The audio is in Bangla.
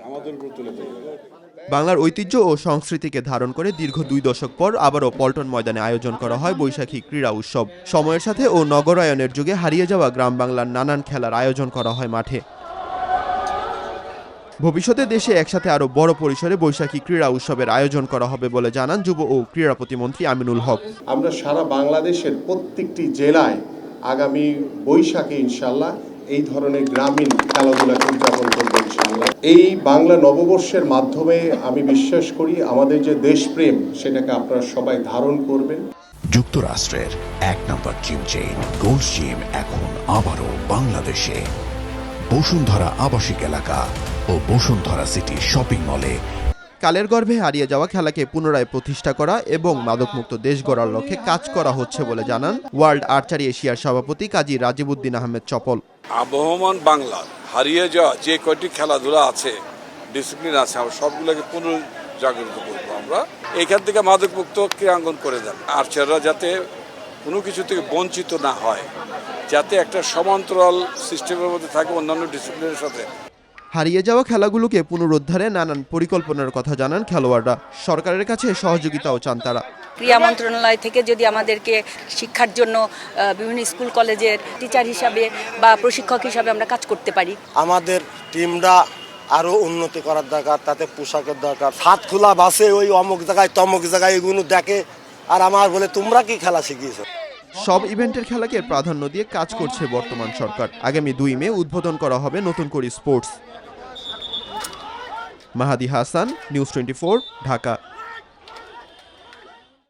আমাদের উপর তুলে ধরবে। বাংলার ঐতিহ্য ও সংস্কৃতিকে ধারণ করে দীর্ঘ 2 দশক পর আবারও পল্টন ময়দানে আয়োজন করা হয় বৈশাখী ক্রীড়া উৎসব। সময়ের সাথে ও নগরায়নের যুগে হারিয়ে যাওয়া গ্রাম বাংলার নানান খেলার আয়োজন করা হয় মাঠে। ভবিষ্যতে দেশে একসাথে আরও বড় পরিসরে বৈশাখী ক্রীড়া উৎসবের আয়োজন করা হবে বলে জানান যুব ও ক্রীড়া প্রতিমন্ত্রী আমিনুল হক। আমরা সারা বাংলাদেশের প্রত্যেকটি জেলায় আগামী বৈশাখে ইনশাল্লাহ এই ধরনের গ্রামীণ খেলাধুলাকে উদযাপন করব ইনশাল্লাহ। এই বাংলা নববর্ষের মাধ্যমে আমি বিশ্বাস করি আমাদের যে দেশপ্রেম সেটাকে আপনারা সবাই ধারণ করবেন। যুক্তরাষ্ট্রের 1 নম্বর জিম চেইন গোল্ডস জিম এখন আবারও বাংলাদেশে বসুন্ধরা আবাসিক এলাকা ও বসুন্ধরা সিটি শপিং মলে। কালের গর্ভে হারিয়ে যাওয়া খেলাকে পুনরায় প্রতিষ্ঠা করা এবং মাদকমুক্ত দেশ গড়ার লক্ষ্যে কাজ করা হচ্ছে বলে জানান ওয়ার্ল্ড আর্চারি এশিয়ার সভাপতি কাজী রাজিবউদ্দিন আহমেদ চপল। আবহমান বাংলা হারিয়ে যাওয়া যে কয়টি খেলাধুলা আছে, ডিসিপ্লিন আছে, আমরা সবগুলোকে পুনর্জাগরিত করবো। আমরা এখান থেকে মাদকমুক্ত ক্রীড়াঙ্গন করে দেন। আর্চাররা যাতে কোনো কিছু থেকে বঞ্চিত না হয়, যাতে একটা সমান্তরাল সিস্টেমের মধ্যে থাকে অন্যান্য ডিসিপ্লিনের সাথে। হারিয়ে যাওয়া খেলাগুলোকে পুনরুদ্ধারে নানান পরিকল্পনার কথা জানান খেলোয়াড়রা। সরকারের কাছে সহযোগিতাও চান তারা। ক্রীড়া মন্ত্রণালয় থেকে যদি আমাদেরকে শিক্ষার জন্য বিভিন্ন স্কুল কলেজের টিচার হিসাবে বা প্রশিক্ষক হিসাবে আমরা কাজ করতে পারি। আমাদের টিমরা আরো উন্নতি করার দরকার, তাতে পোশাকের দরকার। হাত খোলা বাসে ওই অমুক জায়গায় তমুক জায়গায় এগুলো দেখে আর আমার বলে তোমরা কি খেলা শিখিয়েছো। সব ইভেন্টের খেলাকে প্রাধান্য দিয়ে কাজ করছে বর্তমান সরকার। আগামী 2 মে উদ্বোধন করা হবে নতুন করে স্পোর্টস। মাহাদি হাসান, নিউজ 24, ঢাকা।